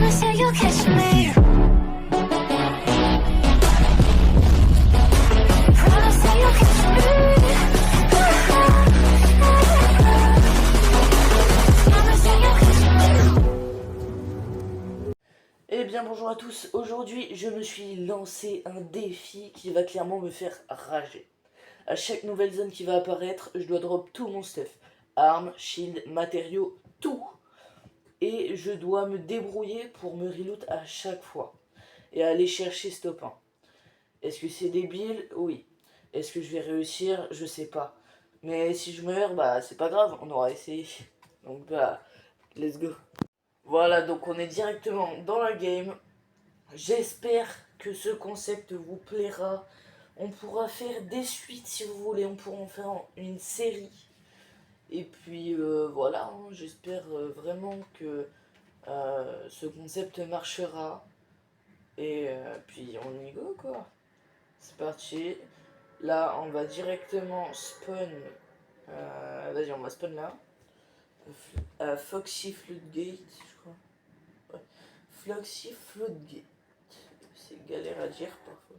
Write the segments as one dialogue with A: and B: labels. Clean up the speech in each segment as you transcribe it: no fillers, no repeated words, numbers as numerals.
A: Eh bien bonjour à tous, aujourd'hui je me suis lancé un défi qui va clairement me faire rager. À chaque nouvelle zone qui va apparaître, je dois drop tout mon stuff. Armes, shield, matériaux, tout. Et je dois me débrouiller pour me reloot à chaque fois. Et aller chercher stop 1. Est-ce que c'est débile? Oui. Est-ce que je vais réussir? Je sais pas. Mais si je meurs, bah c'est pas grave, on aura essayé. Donc bah, let's go. Voilà, donc on est directement dans la game. J'espère que ce concept vous plaira. On pourra faire des suites si vous voulez, on pourra en faire une série. Et puis voilà, hein, j'espère vraiment que ce concept marchera. Et puis on y go quoi. C'est parti. Là on va directement spawn. Vas-y, on va spawn là. Foxy Floodgate, je crois. Ouais. Foxy Floodgate. C'est galère à dire parfois.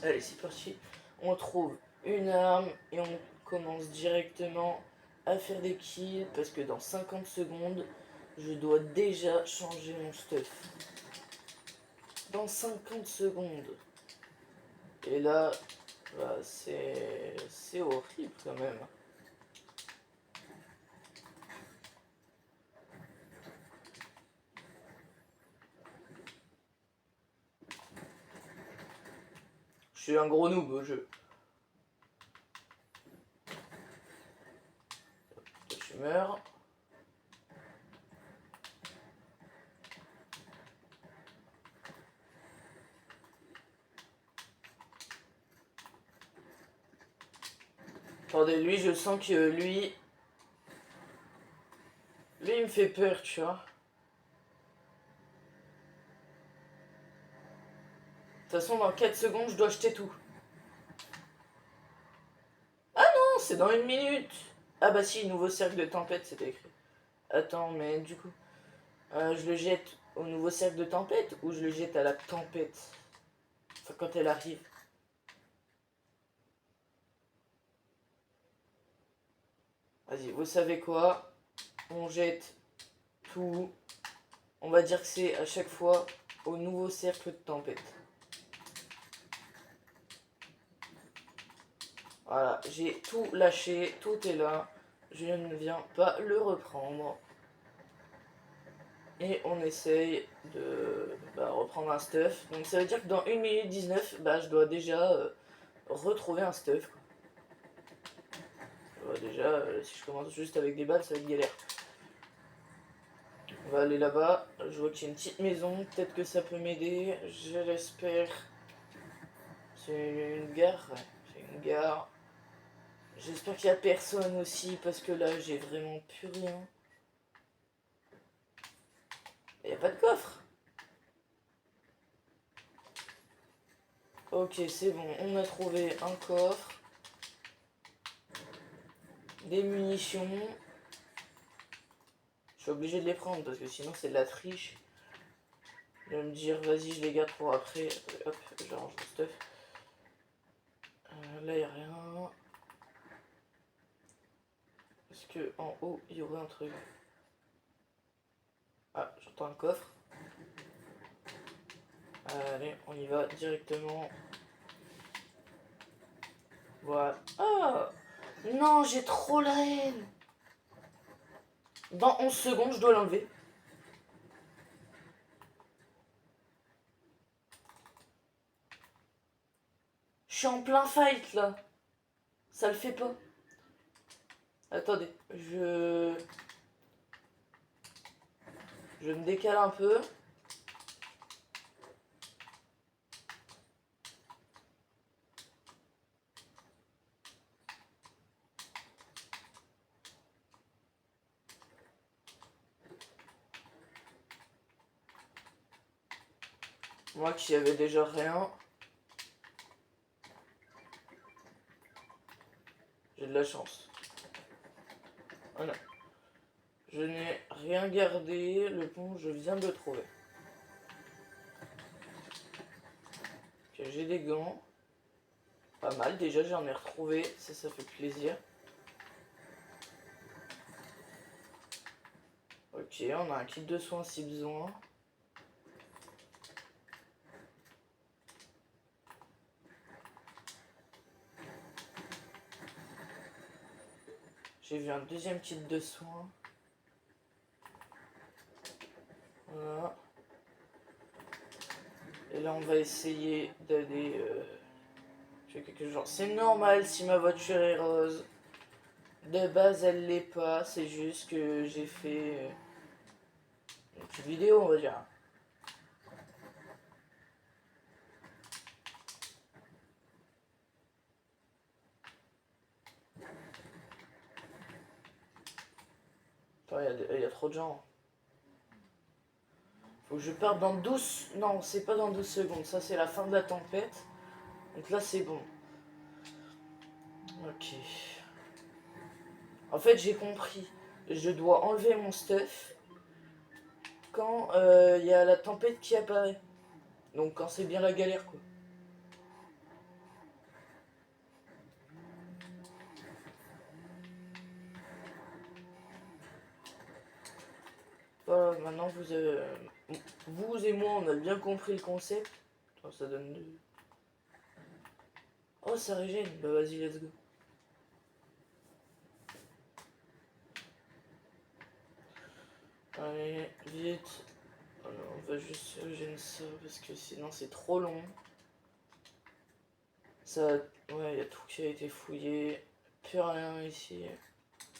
A: Allez, c'est parti. On trouve une arme et on commence directement à faire des kills parce que dans 50 secondes, je dois déjà changer mon stuff. Dans 50 secondes. Et là, bah, c'est horrible quand même. Je suis un gros noob au jeu. Je meurs. Attendez, lui, je sens que lui, il me fait peur, tu vois. De toute façon, dans 4 secondes, je dois jeter tout. Ah non, c'est dans 1 minute. Ah bah si, nouveau cercle de tempête, c'était écrit. Attends, mais du coup, je le jette au nouveau cercle de tempête ou je le jette à la tempête? Enfin, quand elle arrive. Vas-y, vous savez quoi? On jette tout. On va dire que c'est à chaque fois au nouveau cercle de tempête. Voilà, j'ai tout lâché, tout est là. Je ne viens pas le reprendre. Et on essaye de reprendre un stuff. Donc ça veut dire que dans 1 minute 19, je dois déjà retrouver un stuff. Déjà, si je commence juste avec des balles, ça va être galère. On va aller là-bas. Je vois qu'il y a une petite maison. Peut-être que ça peut m'aider. Je l'espère. C'est une gare. Ouais, c'est une gare. J'espère qu'il n'y a personne aussi. Parce que là, j'ai vraiment plus rien. Il n'y a pas de coffre. Ok, c'est bon. On a trouvé un coffre. Des munitions. Je suis obligé de les prendre parce que sinon c'est de la triche. Je vais me dire, vas-y, je les garde pour après. Hop, je range le stuff. Là, il n'y a rien. Est-ce que en haut, il y aurait un truc? Ah, j'entends un coffre. Allez, on y va directement. Voilà. Ah! Non, j'ai trop la haine. Dans 11 secondes, je dois l'enlever. Je suis en plein fight, là. Ça le fait pas. Attendez, je me décale un peu. Moi qui avais déjà rien. J'ai de la chance. Voilà. Je n'ai rien gardé. Le pont, je viens de le trouver. Ok, j'ai des gants. Pas mal, déjà j'en ai retrouvé. Ça fait plaisir. Ok, on a un kit de soins si besoin. J'ai vu un deuxième kit de soins. Voilà. Et là on va essayer d'aller... quelque chose. C'est normal si ma voiture est rose. De base elle l'est pas. C'est juste que j'ai fait une petite vidéo on va dire. Il y a trop de gens. Faut que je parte dans 12... Non, c'est pas dans 12 secondes. Ça, c'est la fin de la tempête. Donc là, c'est bon. Ok. En fait, j'ai compris. Je dois enlever mon stuff quand il y a la tempête qui apparaît. Donc quand c'est bien la galère, quoi. Voilà, maintenant vous et moi, on a bien compris le concept. Attends, ça donne deux. Oh, ça régène. Bah vas-y, let's go. Allez, vite. Alors, on va juste régénérer ça parce que sinon c'est trop long. Ça, ouais, il y a tout qui a été fouillé. Plus rien ici.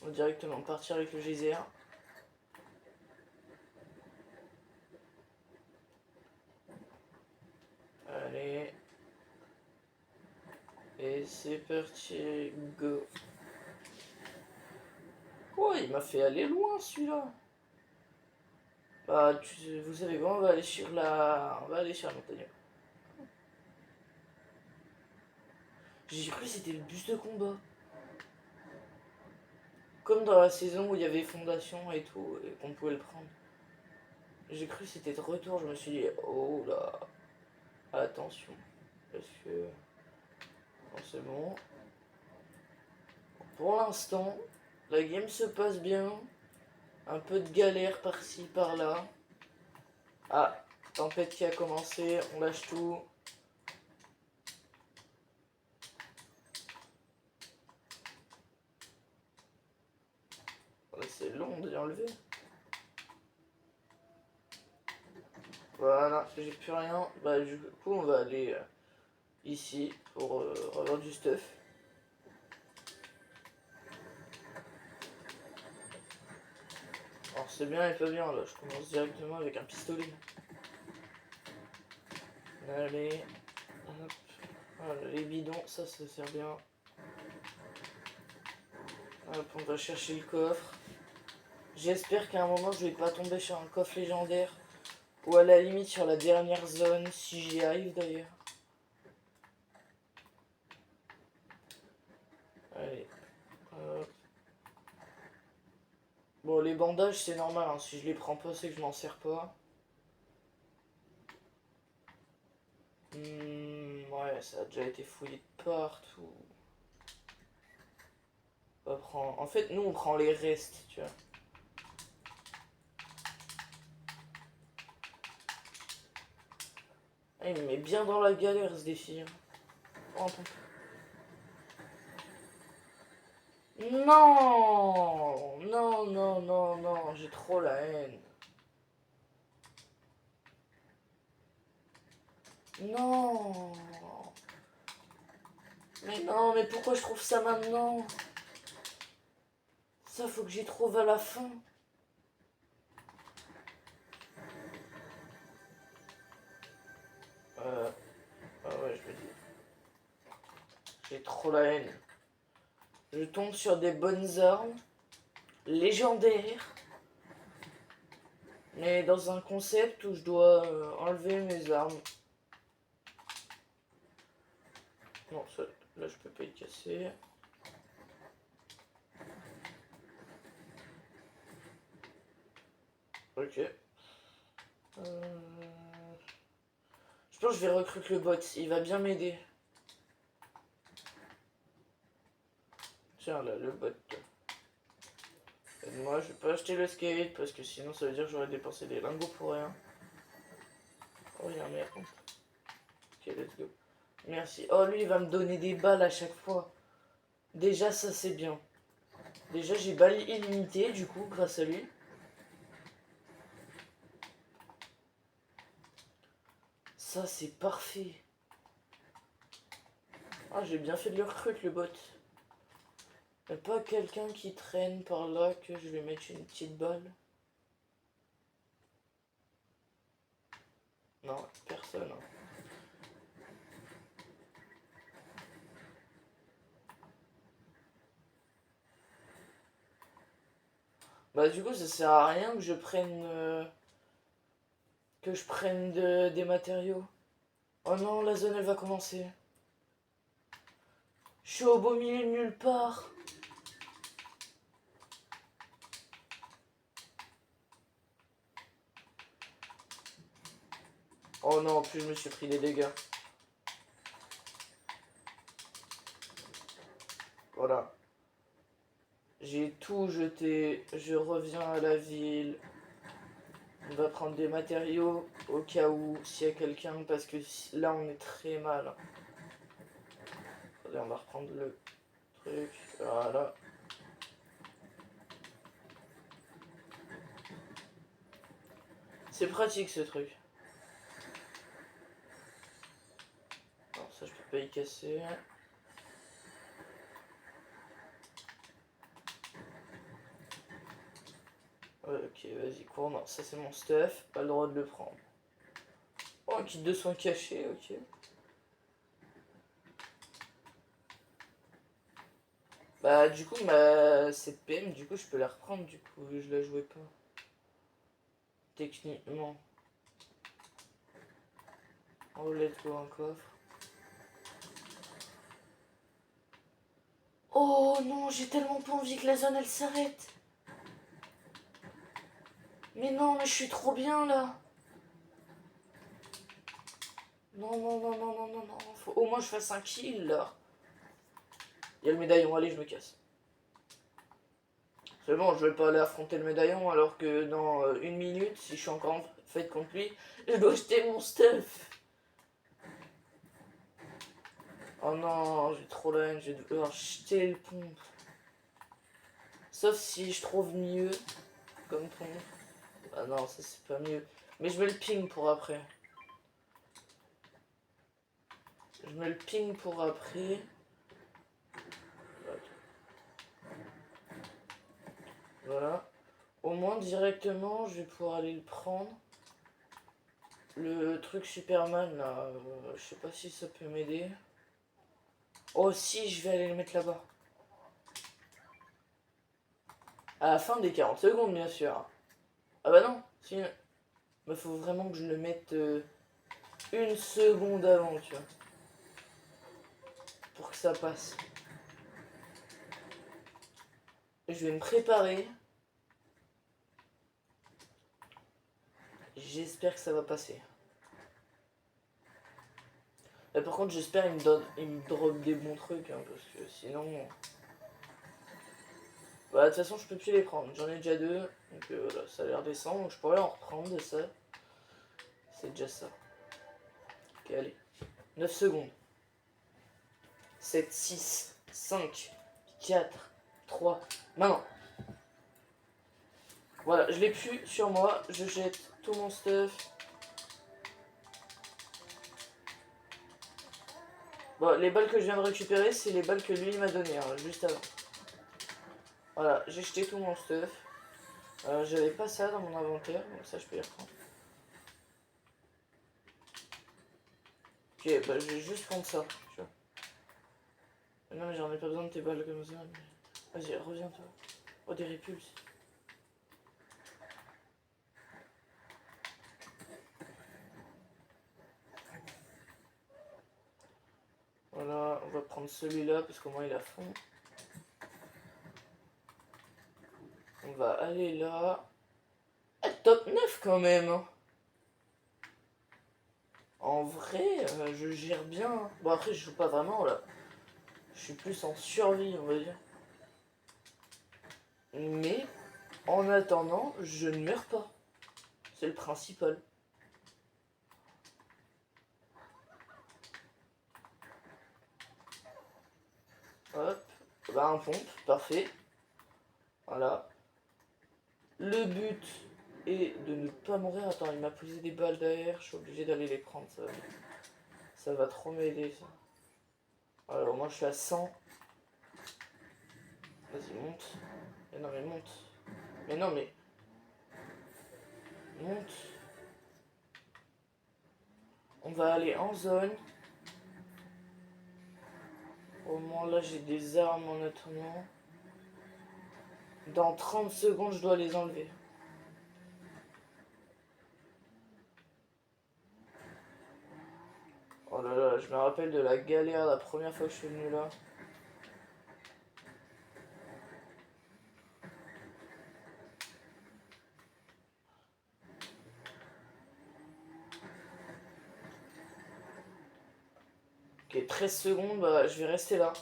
A: On va directement partir avec le geyser. Allez. Et c'est parti, go. Oh, il m'a fait aller loin celui-là. Bah, vous savez quoi, on va aller sur la montagne. J'ai cru que c'était le bus de combat. Comme dans la saison où il y avait Fondation et tout, et qu'on pouvait le prendre. J'ai cru que c'était de retour, je me suis dit, oh là, attention. Parce que... Bon, c'est bon. Pour l'instant, la game se passe bien. Un peu de galère par-ci, par-là. Ah, tempête qui a commencé, on lâche tout. C'est long de l'enlever. Voilà, j'ai plus rien. Bah du coup on va aller ici pour avoir du stuff. Alors c'est bien et pas bien là, je commence directement avec un pistolet. Allez, hop. Voilà, les bidons, ça sert bien. Hop, on va chercher le coffre. J'espère qu'à un moment je vais pas tomber sur un coffre légendaire. Ou à la limite sur la dernière zone, si j'y arrive d'ailleurs. Allez, hop. Bon, les bandages c'est normal, hein. Si je les prends pas c'est que je m'en sers pas. Ouais, ça a déjà été fouillé de partout. En fait, nous on prend les restes, tu vois. Ah, il me met bien dans la galère ce défi. Oh, non, non, non, non, non, j'ai trop la haine. Non. Mais non, mais pourquoi je trouve ça maintenant? Ça, faut que j'y trouve à la fin. Ah ouais, je me dis. J'ai trop la haine. Je tombe sur des bonnes armes. Légendaires. Mais dans un concept où je dois enlever mes armes. Non, ça, là je peux pas y casser. Ok. Je pense que je vais recruter le bot, il va bien m'aider. Tiens là, le bot. Moi je vais pas acheter le skate parce que sinon ça veut dire que j'aurais dépensé des lingots pour rien. Oh il y a un meilleur compte. Ok let's go. Merci. Oh lui il va me donner des balles à chaque fois. Déjà ça c'est bien. Déjà j'ai balles illimitées du coup grâce à lui. Ça c'est parfait. Ah j'ai bien fait de le recruter le bot. Y'a pas quelqu'un qui traîne par là que je vais mettre une petite balle? Non, personne. Bah du coup ça sert à rien que je prenne des matériaux. Oh non, la zone elle va commencer. Je suis au beau milieu de nulle part. Oh non, en plus je me suis pris des dégâts. Voilà. J'ai tout jeté. Je reviens à la ville. On va prendre des matériaux au cas où s'il y a quelqu'un parce que là on est très mal. Attendez, on va reprendre le truc. Voilà. C'est pratique ce truc. Non, ça je peux pas y casser. Ok, vas-y, cours. Non, ça c'est mon stuff. Pas le droit de le prendre. Oh, un kit de soins caché, ok. Bah, du coup, cette PM, du coup, je peux la reprendre, du coup, je la jouais pas. Techniquement. Oh, let's go, un coffre. Oh non, j'ai tellement pas envie que la zone, elle s'arrête. Mais non, mais je suis trop bien, là. Non, non, non, non, non, non, non. Faut au moins que je fasse un kill, là. Il y a le médaillon, allez, je me casse. C'est bon, je vais pas aller affronter le médaillon alors que dans une minute, si je suis encore en fait contre lui, je dois jeter mon stuff. Oh non, j'ai trop la haine, je vais devoir jeter le pompe. Sauf si je trouve mieux comme pompe. Ah non, ça c'est pas mieux. Mais je mets le ping pour après. Je mets le ping pour après. Voilà. Au moins directement, je vais pouvoir aller le prendre. Le truc Superman là, je sais pas si ça peut m'aider. Oh si, je vais aller le mettre là-bas. À la fin des 40 secondes, bien sûr. Ah bah non, si. Bah faut vraiment que je le mette une seconde avant, tu vois. Pour que ça passe. Je vais me préparer. J'espère que ça va passer. Et par contre, j'espère qu'il me drop des bons trucs, hein, parce que sinon... Bah, de toute façon, je peux plus les prendre. J'en ai déjà deux, donc voilà, ça a l'air décent. Donc je pourrais en reprendre de ça. C'est déjà ça. Ok, allez. 9 secondes. 7, 6, 5, 4, 3. Maintenant. Voilà, je l'ai plus sur moi. Je jette tout mon stuff. Bon, les balles que je viens de récupérer, c'est les balles que lui m'a donné, hein, juste avant. Voilà, j'ai jeté tout mon stuff. J'avais pas ça dans mon inventaire, donc ça je peux y reprendre. Ok, bah je vais juste prendre ça, tu vois. Non mais j'en ai pas besoin de tes balles comme ça. Mais... Vas-y, reviens-toi. Oh, des répulses. Voilà, on va prendre celui-là parce qu'au moins il a fond. On va aller là. top 9 quand même. Hein. En vrai, je gère bien. Bon, après, je joue pas vraiment là. Je suis plus en survie, on va dire. Mais, en attendant, je ne meurs pas. C'est le principal. Hop. Bah, un pompe, parfait. Voilà. Le but est de ne pas mourir. Attends, il m'a posé des balles derrière. Je suis obligé d'aller les prendre. Ça va trop m'aider, ça. Alors, moi, je suis à 100. Vas-y, monte. Mais non, mais monte. Mais non, mais... Monte. On va aller en zone. Au moins, là, j'ai des armes en attendant. Dans 30 secondes, je dois les enlever. Oh là là, je me rappelle de la galère la première fois que je suis venu là. Ok, 13 secondes, bah, je vais rester là.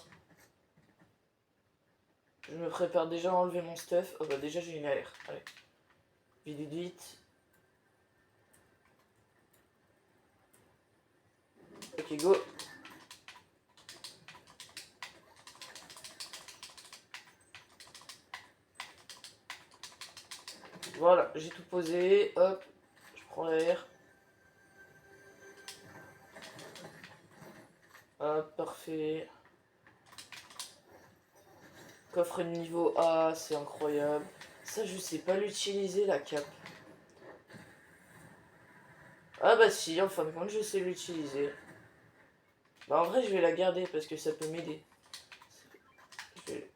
A: Je me prépare déjà à enlever mon stuff. Oh bah déjà j'ai une alerte. Allez. Vite, vite. Ok, go. Voilà, j'ai tout posé. Hop, je prends l'air. Hop, parfait. Coffre de niveau A, c'est incroyable. Ça, je sais pas l'utiliser, la cape. Ah bah si, en fin de compte, je sais l'utiliser. Bah en vrai, je vais la garder parce que ça peut m'aider. Je vais...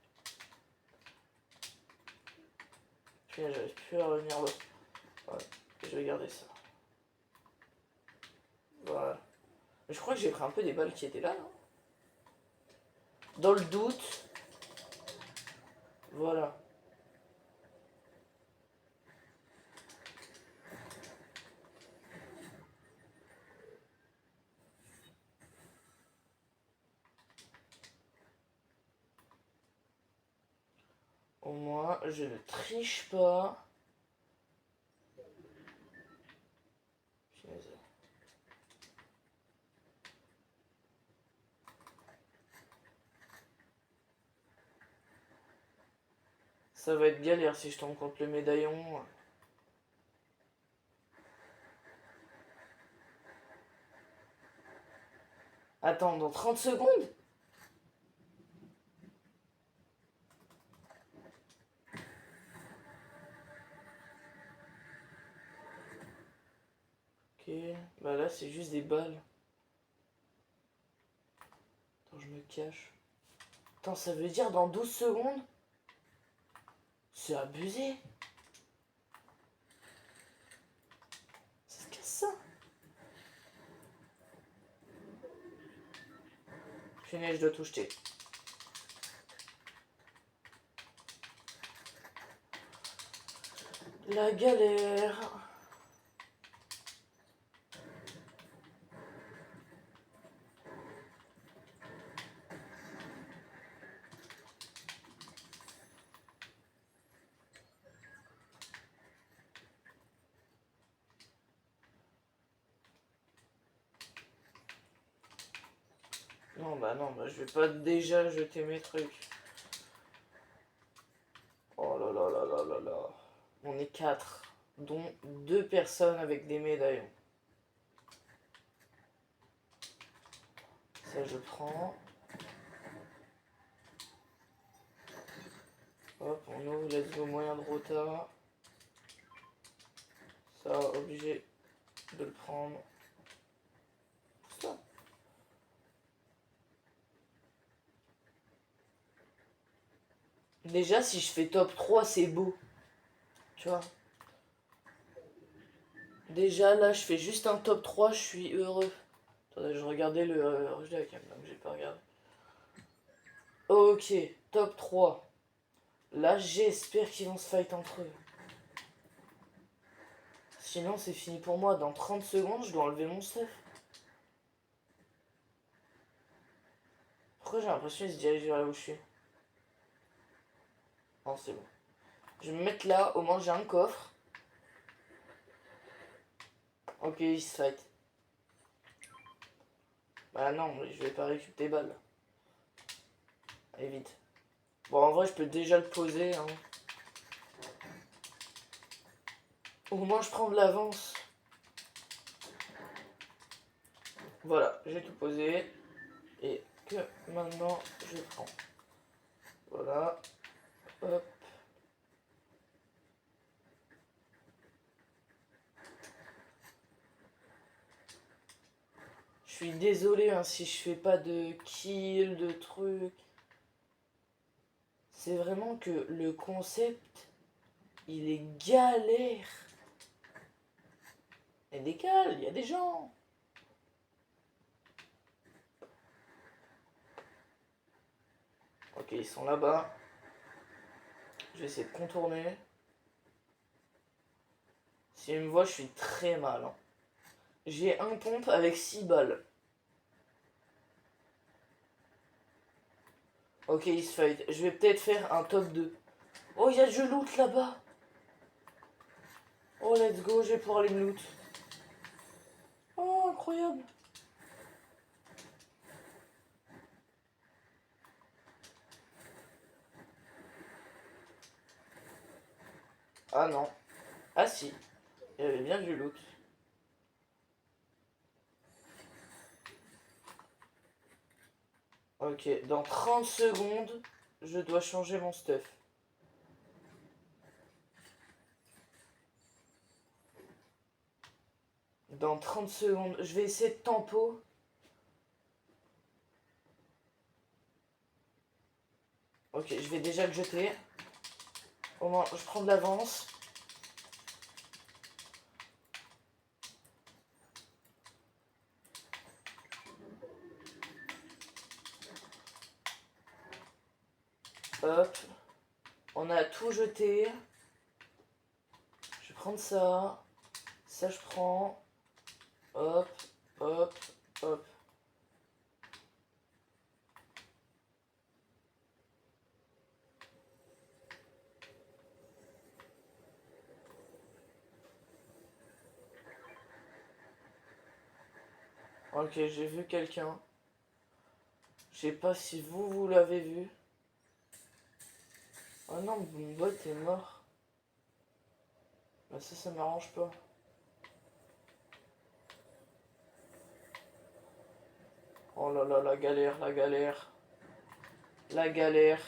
A: Putain, j'arrive plus à revenir là. Ouais, je vais garder ça. Voilà. Je crois que j'ai pris un peu des balles qui étaient là, non? Dans le doute. Voilà. Au moins, je ne triche pas. Ça va être galère si je tombe contre le médaillon. Attends, dans 30 secondes? Ok, bah là c'est juste des balles. Attends, je me cache. Attends, ça veut dire dans 12 secondes? C'est abusé. Ça se casse ça. Punaise, je dois tout jeter. La galère. Non, bah je vais pas déjà jeter mes trucs. Oh là là là là là là. On est 4, dont 2 personnes avec des médaillons. Ça je prends. Hop, on ouvre, let's go, moyen de rota. Ça, obligé de le prendre. Ça. Déjà, si je fais top 3, c'est beau. Tu vois. Déjà, là, je fais juste un top 3, je suis heureux. Attendez, je regardais le rush de la cam, donc j'ai pas regardé. Ok, top 3. Là, j'espère qu'ils vont se fight entre eux. Sinon, c'est fini pour moi. Dans 30 secondes, je dois enlever mon stuff. Pourquoi j'ai l'impression qu'il se dirige vers là où je suis? Non, c'est bon. Je vais me mettre là, au moins j'ai un coffre. Ok, il se fight. Bah non, mais je vais pas récupérer tes balles. Allez, vite. Bon, en vrai, je peux déjà le poser. Hein. Au moins, je prends de l'avance. Voilà, j'ai tout posé. Et que maintenant, je prends. Voilà. Hop. Je suis désolé hein, si je fais pas de kill, de trucs. C'est vraiment que le concept, il est galère. Et décale, il y a des gens. Ok, ils sont là-bas. Je vais essayer de contourner. S'ils me voient, je suis très mal. Hein. J'ai un pompe avec 6 balles. Ok, il se fight. Je vais peut-être faire un top 2. Oh, il y a du loot là-bas. Oh, let's go, je vais pouvoir aller me loot. Oh, incroyable. Ah non. Ah si. Il y avait bien du loot. Ok, dans 30 secondes, je dois changer mon stuff. Dans 30 secondes, je vais essayer de tempo. Ok, je vais déjà le jeter. Au moins, je prends de l'avance. Hop. On a tout jeté. Je vais prendre ça. Ça, je prends. Hop, hop, hop. Ok, j'ai vu quelqu'un. Je sais pas si vous l'avez vu. Oh non, mon bot est mort. Bah ça m'arrange pas. Oh là là, la galère, la galère. La galère.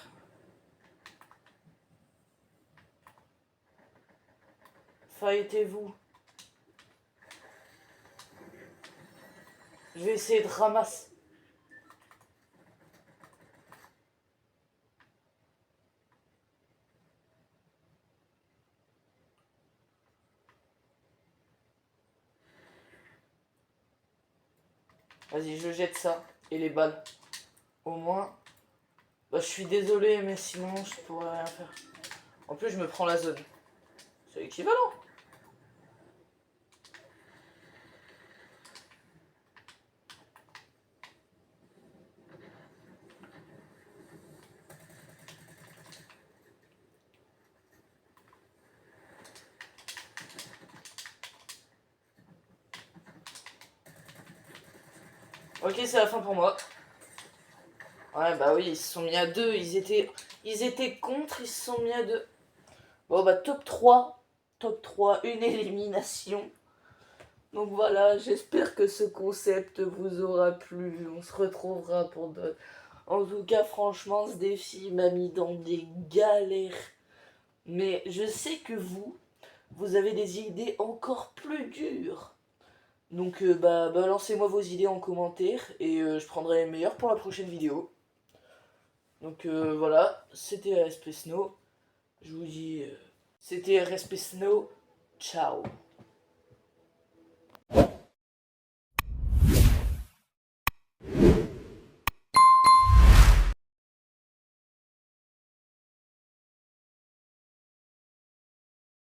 A: Fightez-vous. Je vais essayer de ramasser. Vas-y, je jette ça. Et les balles. Au moins. Bah, je suis désolé, mais sinon, je pourrais rien faire. En plus, je me prends la zone. C'est équivalent. Ok, c'est la fin pour moi. Ouais, bah oui, ils se sont mis à 2. Ils étaient contre, ils se sont mis à 2. Bon, bah, top 3. Top 3, une élimination. Donc voilà, j'espère que ce concept vous aura plu. On se retrouvera pour d'autres. En tout cas, franchement, ce défi m'a mis dans des galères. Mais je sais que vous avez des idées encore plus dures. Donc balancez-moi vos idées en commentaire et je prendrai les meilleures pour la prochaine vidéo. Donc voilà, c'était RSP Snow. Je vous dis, c'était RSP Snow. Ciao.